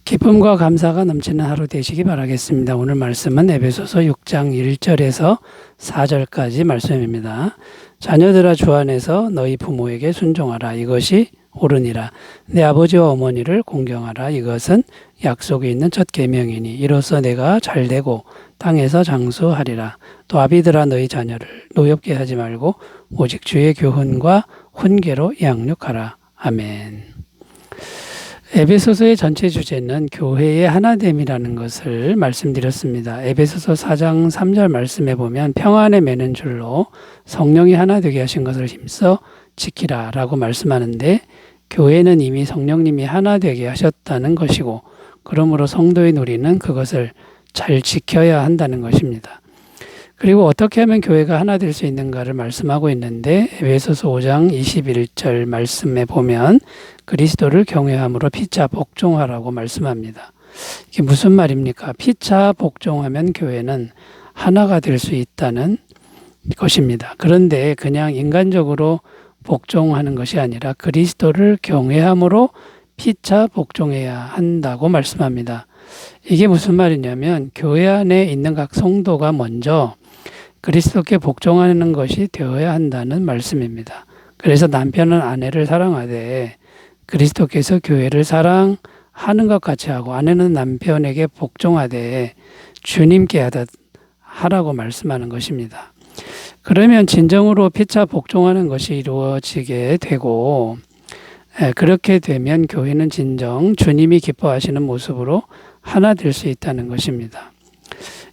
기쁨과 감사가 넘치는 하루 되시기 바라겠습니다. 오늘 말씀은 에베소서 6장 1절에서 4절까지 말씀입니다. 자녀들아 주 안에서 너희 부모에게 순종하라. 이것이 옳으니라. 내 아버지와 어머니를 공경하라. 이것은 약속이 있는 첫 계명이니 이로써 내가 잘되고 땅에서 장수하리라. 또 아비들아 너희 자녀를 노엽게 하지 말고 오직 주의 교훈과 훈계로 양육하라. 아멘. 에베소서의 전체 주제는 교회의 하나됨이라는 것을 말씀드렸습니다. 에베소서 4장 3절 말씀에 보면 평안에 매는 줄로 성령이 하나 되게 하신 것을 힘써 지키라 라고 말씀하는데, 교회는 이미 성령님이 하나 되게 하셨다는 것이고 그러므로 성도인 우리는 그것을 잘 지켜야 한다는 것입니다. 그리고 어떻게 하면 교회가 하나 될 수 있는가를 말씀하고 있는데, 에베소서 5장 21절 말씀에 보면 그리스도를 경외함으로 피차 복종하라고 말씀합니다. 이게 무슨 말입니까? 피차 복종하면 교회는 하나가 될 수 있다는 것입니다. 그런데 그냥 인간적으로 복종하는 것이 아니라 그리스도를 경외함으로 피차 복종해야 한다고 말씀합니다. 이게 무슨 말이냐면 교회 안에 있는 각 성도가 먼저 그리스도께 복종하는 것이 되어야 한다는 말씀입니다. 그래서 남편은 아내를 사랑하되 그리스도께서 교회를 사랑하는 것 같이 하고 아내는 남편에게 복종하되 주님께 하라고 말씀하는 것입니다. 그러면 진정으로 피차 복종하는 것이 이루어지게 되고, 그렇게 되면 교회는 진정 주님이 기뻐하시는 모습으로 하나 될 수 있다는 것입니다.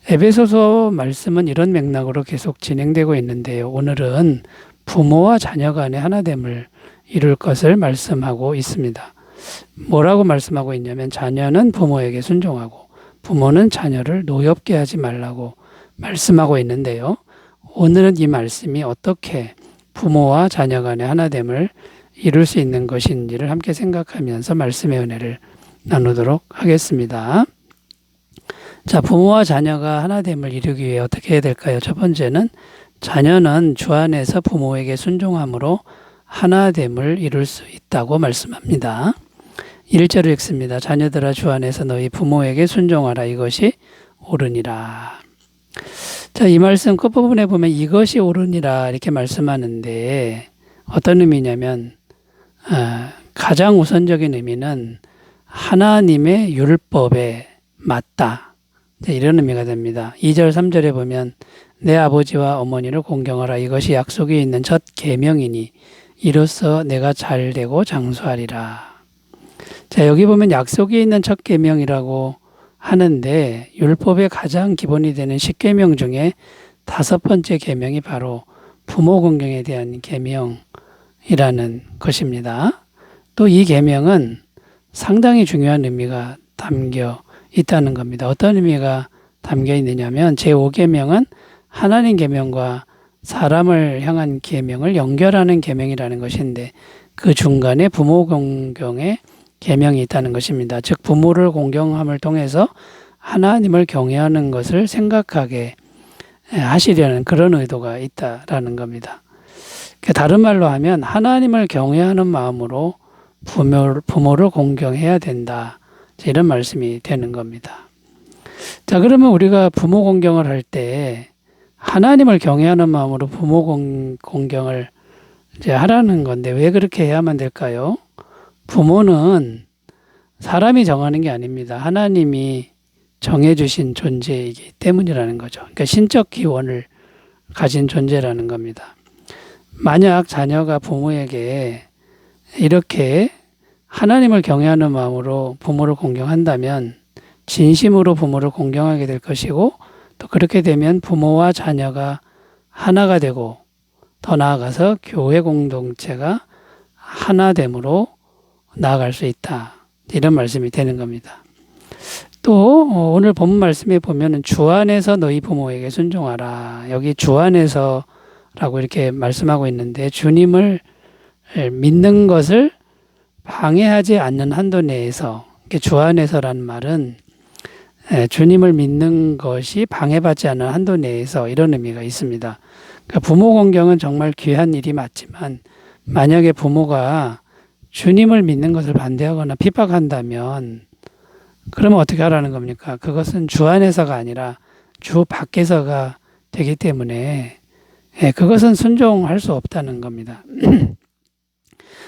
에베소서 말씀은 이런 맥락으로 계속 진행되고 있는데요. 오늘은 부모와 자녀 간의 하나됨을 이룰 것을 말씀하고 있습니다. 뭐라고 말씀하고 있냐면 자녀는 부모에게 순종하고 부모는 자녀를 노엽게 하지 말라고 말씀하고 있는데요. 오늘은 이 말씀이 어떻게 부모와 자녀 간의 하나됨을 이룰 수 있는 것인지를 함께 생각하면서 말씀의 은혜를 나누도록 하겠습니다. 자, 부모와 자녀가 하나됨을 이루기 위해 어떻게 해야 될까요? 첫 번째는 자녀는 주 안에서 부모에게 순종함으로 하나됨을 이룰 수 있다고 말씀합니다. 1절을 읽습니다. 자녀들아 주 안에서 너희 부모에게 순종하라. 이것이 옳으니라. 자, 이 말씀 끝부분에 보면 이것이 옳으니라 이렇게 말씀하는데 어떤 의미냐면 가장 우선적인 의미는 하나님의 율법에 맞다, 이런 의미가 됩니다. 2절 3절에 보면 내 아버지와 어머니를 공경하라. 이것이 약속이 있는 첫 계명이니 이로써 내가 잘되고 장수하리라. 자, 여기 보면 약속이 있는 첫 계명이라고 하는데 율법의 가장 기본이 되는 10계명 중에 5번째 계명이 바로 부모 공경에 대한 계명이라는 것입니다. 또 이 계명은 상당히 중요한 의미가 담겨 있다는 겁니다. 어떤 의미가 담겨 있느냐면 제5계명은 하나님 계명과 사람을 향한 계명을 연결하는 계명이라는 것인데 그 중간에 부모 공경의 계명이 있다는 것입니다. 즉 부모를 공경함을 통해서 하나님을 경외하는 것을 생각하게 하시려는 그런 의도가 있다라는 겁니다. 다른 말로 하면 하나님을 경외하는 마음으로 부모를 공경해야 된다, 이런 말씀이 되는 겁니다. 자, 그러면 우리가 부모 공경을 할 때 하나님을 경외하는 마음으로 부모 공경을 이제 하라는 건데 왜 그렇게 해야만 될까요? 부모는 사람이 정하는 게 아닙니다. 하나님이 정해주신 존재이기 때문이라는 거죠. 그러니까 신적 기원을 가진 존재라는 겁니다. 만약 자녀가 부모에게 이렇게 하나님을 경외하는 마음으로 부모를 공경한다면 진심으로 부모를 공경하게 될 것이고, 또 그렇게 되면 부모와 자녀가 하나가 되고 더 나아가서 교회 공동체가 하나됨으로 나아갈 수 있다, 이런 말씀이 되는 겁니다. 또 오늘 본문 말씀에 보면 주 안에서 너희 부모에게 순종하라. 여기 주 안에서라고 이렇게 말씀하고 있는데 주님을 믿는 것을 방해하지 않는 한도 내에서, 주 안에서라는 말은 주님을 믿는 것이 방해받지 않는 한도 내에서, 이런 의미가 있습니다. 그러니까 부모 공경은 정말 귀한 일이 맞지만 만약에 부모가 주님을 믿는 것을 반대하거나 핍박한다면 그러면 어떻게 하라는 겁니까? 그것은 주 안에서가 아니라 주 밖에서가 되기 때문에 그것은 순종할 수 없다는 겁니다.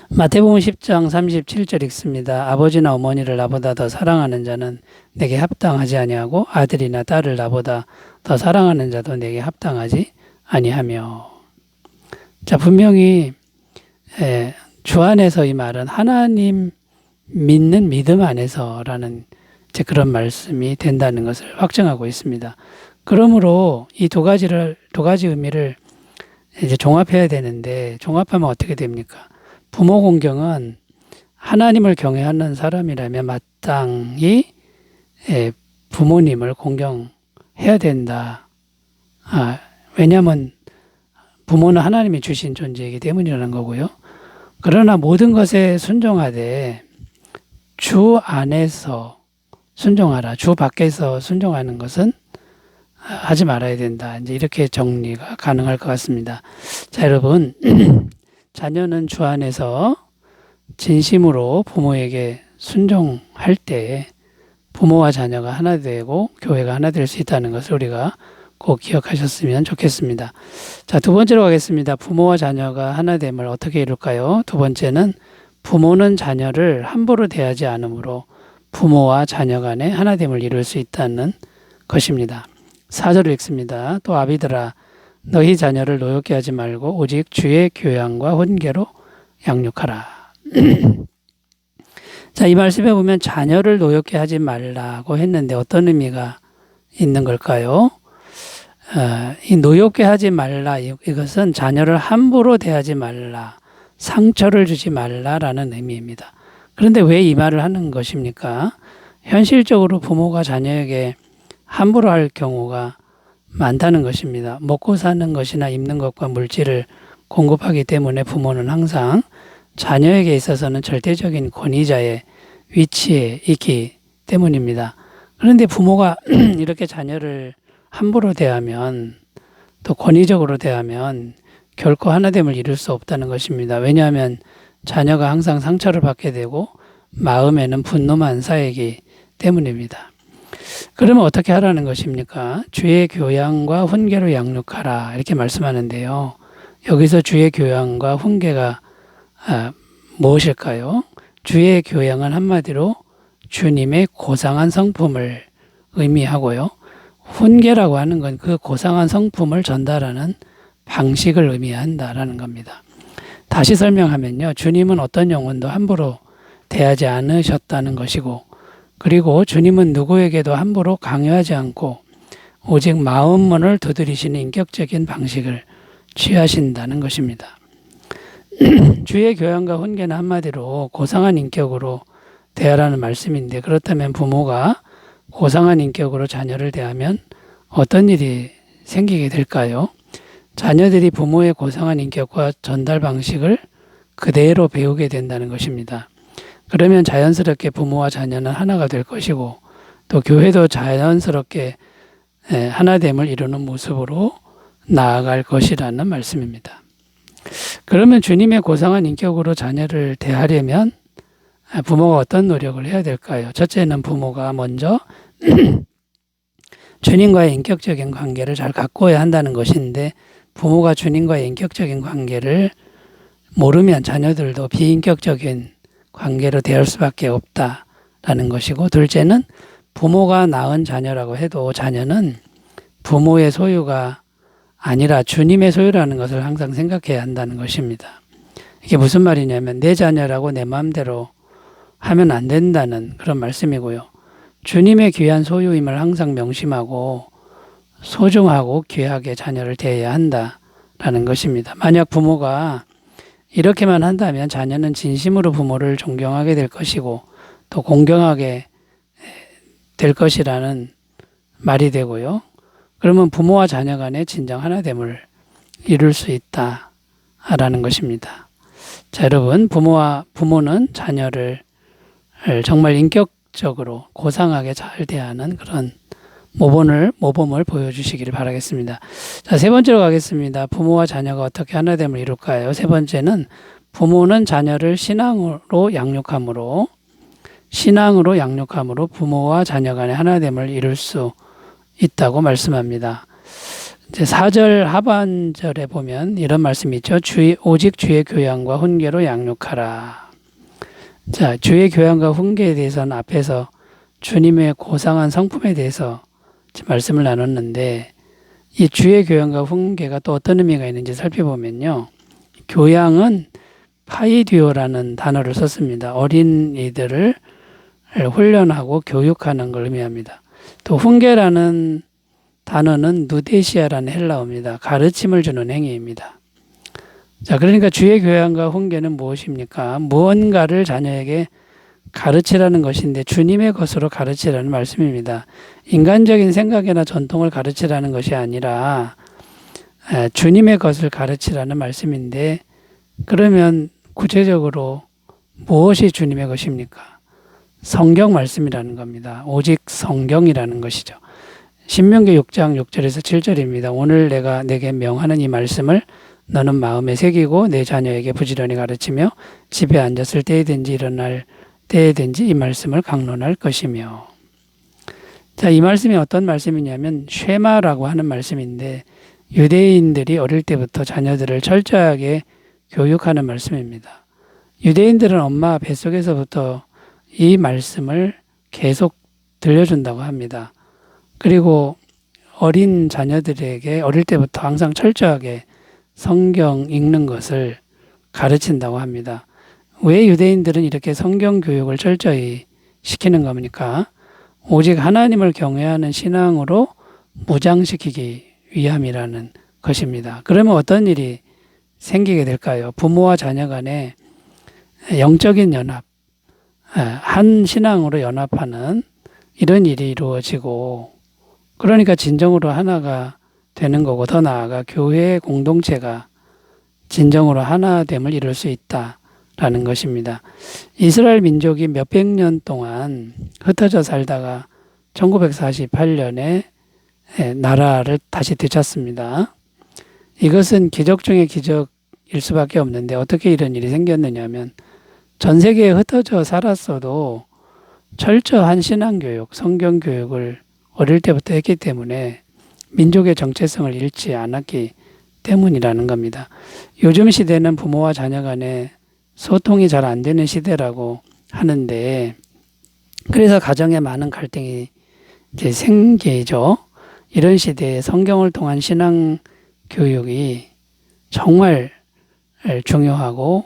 마태복음 10장 37절 읽습니다. 아버지나 어머니를 나보다 더 사랑하는 자는 내게 합당하지 아니하고 아들이나 딸을 나보다 더 사랑하는 자도 내게 합당하지 아니하며. 자, 분명히 주 안에서 이 말은 하나님 믿는 믿음 안에서라는 이제 그런 말씀이 된다는 것을 확증하고 있습니다. 그러므로 이 두 가지 의미를 이제 종합해야 되는데 종합하면 어떻게 됩니까? 부모 공경은 하나님을 경외하는 사람이라면 마땅히 부모님을 공경해야 된다. 왜냐하면 부모는 하나님이 주신 존재이기 때문이라는 거고요. 그러나 모든 것에 순종하되 주 안에서 순종하라. 주 밖에서 순종하는 것은 하지 말아야 된다. 이제 이렇게 정리가 가능할 것 같습니다. 자, 여러분, 자녀는 주 안에서 진심으로 부모에게 순종할 때 부모와 자녀가 하나 되고 교회가 하나 될 수 있다는 것을 우리가 꼭 기억하셨으면 좋겠습니다. 자, 두 번째로 가겠습니다. 부모와 자녀가 하나됨을 어떻게 이룰까요? 두 번째는 부모는 자녀를 함부로 대하지 않으므로 부모와 자녀 간의 하나됨을 이룰 수 있다는 것입니다. 4절을 읽습니다. 또 아비들아 너희 자녀를 노엽게 하지 말고 오직 주의 교양과 훈계로 양육하라. 자, 이 말씀에 보면 자녀를 노엽게 하지 말라고 했는데 어떤 의미가 있는 걸까요? 이 노엽게 하지 말라, 이것은 자녀를 함부로 대하지 말라, 상처를 주지 말라라는 의미입니다. 그런데 왜 이 말을 하는 것입니까? 현실적으로 부모가 자녀에게 함부로 할 경우가 많다는 것입니다. 먹고 사는 것이나 입는 것과 물질을 공급하기 때문에 부모는 항상 자녀에게 있어서는 절대적인 권위자의 위치에 있기 때문입니다. 그런데 부모가 이렇게 자녀를 함부로 대하면 또 권위적으로 대하면 결코 하나됨을 이룰 수 없다는 것입니다. 왜냐하면 자녀가 항상 상처를 받게 되고 마음에는 분노만 쌓이기 때문입니다. 그러면 어떻게 하라는 것입니까? 주의 교양과 훈계로 양육하라 이렇게 말씀하는데요. 여기서 주의 교양과 훈계가 무엇일까요? 주의 교양은 한마디로 주님의 고상한 성품을 의미하고요. 훈계라고 하는 건 그 고상한 성품을 전달하는 방식을 의미한다라는 겁니다. 다시 설명하면요. 주님은 어떤 영혼도 함부로 대하지 않으셨다는 것이고 그리고 주님은 누구에게도 함부로 강요하지 않고 오직 마음문을 두드리시는 인격적인 방식을 취하신다는 것입니다. 주의 교양과 훈계는 한마디로 고상한 인격으로 대하라는 말씀인데 그렇다면 부모가 고상한 인격으로 자녀를 대하면 어떤 일이 생기게 될까요? 자녀들이 부모의 고상한 인격과 전달 방식을 그대로 배우게 된다는 것입니다. 그러면 자연스럽게 부모와 자녀는 하나가 될 것이고 또 교회도 자연스럽게 하나됨을 이루는 모습으로 나아갈 것이라는 말씀입니다. 그러면 주님의 고상한 인격으로 자녀를 대하려면 부모가 어떤 노력을 해야 될까요? 첫째는 부모가 먼저 주님과의 인격적인 관계를 잘 가꿔야 한다는 것인데 부모가 주님과의 인격적인 관계를 모르면 자녀들도 비인격적인 관계로 대할 수밖에 없다라는 것이고 둘째는 부모가 낳은 자녀라고 해도 자녀는 부모의 소유가 아니라 주님의 소유라는 것을 항상 생각해야 한다는 것입니다. 이게 무슨 말이냐면 내 자녀라고 내 마음대로 하면 안 된다는 그런 말씀이고요. 주님의 귀한 소유임을 항상 명심하고 소중하고 귀하게 자녀를 대해야 한다라는 것입니다. 만약 부모가 이렇게만 한다면 자녀는 진심으로 부모를 존경하게 될 것이고 또 공경하게 될 것이라는 말이 되고요. 그러면 부모와 자녀 간의 진정 하나됨을 이룰 수 있다라는 것입니다. 자, 여러분, 부모는 자녀를 정말 인격적으로 고상하게 잘 대하는 그런 모범을 보여주시기를 바라겠습니다. 자, 세 번째로 가겠습니다. 부모와 자녀가 어떻게 하나됨을 이룰까요? 세 번째는 부모는 자녀를 신앙으로 양육하므로 신앙으로 양육함으로 부모와 자녀 간의 하나됨을 이룰 수 있다고 말씀합니다. 이제 4절 하반절에 보면 이런 말씀이 있죠. 오직 주의 교양과 훈계로 양육하라. 자, 주의 교양과 훈계에 대해서는 앞에서 주님의 고상한 성품에 대해서 말씀을 나눴는데, 이 주의 교양과 훈계가 또 어떤 의미가 있는지 살펴보면요. 교양은 파이디오라는 단어를 썼습니다. 어린이들을 훈련하고 교육하는 걸 의미합니다. 또 훈계라는 단어는 누데시아라는 헬라어입니다. 가르침을 주는 행위입니다. 자, 그러니까 주의 교양과 훈계는 무엇입니까? 무언가를 자녀에게 가르치라는 것인데 주님의 것으로 가르치라는 말씀입니다. 인간적인 생각이나 전통을 가르치라는 것이 아니라 주님의 것을 가르치라는 말씀인데, 그러면 구체적으로 무엇이 주님의 것입니까? 성경 말씀이라는 겁니다. 오직 성경이라는 것이죠. 신명기 6장 6절에서 7절입니다. 오늘 내가 내게 명하는 이 말씀을 너는 마음에 새기고 내 자녀에게 부지런히 가르치며 집에 앉았을 때에든지 일어날 때에든지 이 말씀을 강론할 것이며. 자, 이 말씀이 어떤 말씀이냐면 쉐마라고 하는 말씀인데, 유대인들이 어릴 때부터 자녀들을 철저하게 교육하는 말씀입니다. 유대인들은 엄마 뱃속에서부터 이 말씀을 계속 들려준다고 합니다. 그리고 어린 자녀들에게 어릴 때부터 항상 철저하게 성경 읽는 것을 가르친다고 합니다. 왜 유대인들은 이렇게 성경 교육을 철저히 시키는 겁니까? 오직 하나님을 경외하는 신앙으로 무장시키기 위함이라는 것입니다. 그러면 어떤 일이 생기게 될까요? 부모와 자녀 간의 영적인 연합, 한 신앙으로 연합하는 이런 일이 이루어지고, 그러니까 진정으로 하나가 되는 거고, 더 나아가 교회 공동체가 진정으로 하나됨을 이룰 수 있다라는 것입니다. 이스라엘 민족이 몇백 년 동안 흩어져 살다가 1948년에 나라를 다시 되찾습니다. 이것은 기적 중의 기적일 수밖에 없는데, 어떻게 이런 일이 생겼느냐면 전 세계에 흩어져 살았어도 철저한 신앙교육, 성경교육을 어릴 때부터 했기 때문에 민족의 정체성을 잃지 않았기 때문이라는 겁니다. 요즘 시대는 부모와 자녀 간에 소통이 잘 안 되는 시대라고 하는데, 그래서 가정에 많은 갈등이 이제 생기죠. 이런 시대에 성경을 통한 신앙 교육이 정말 중요하고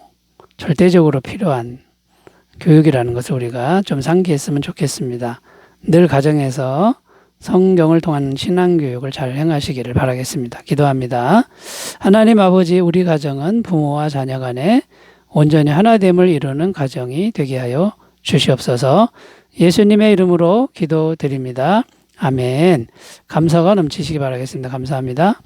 절대적으로 필요한 교육이라는 것을 우리가 좀 상기했으면 좋겠습니다. 늘 가정에서 성경을 통한 신앙 교육을 잘 행하시기를 바라겠습니다. 기도합니다. 하나님 아버지, 우리 가정은 부모와 자녀 간에 온전히 하나됨을 이루는 가정이 되게 하여 주시옵소서. 예수님의 이름으로 기도드립니다. 아멘. 감사가 넘치시기 바라겠습니다. 감사합니다.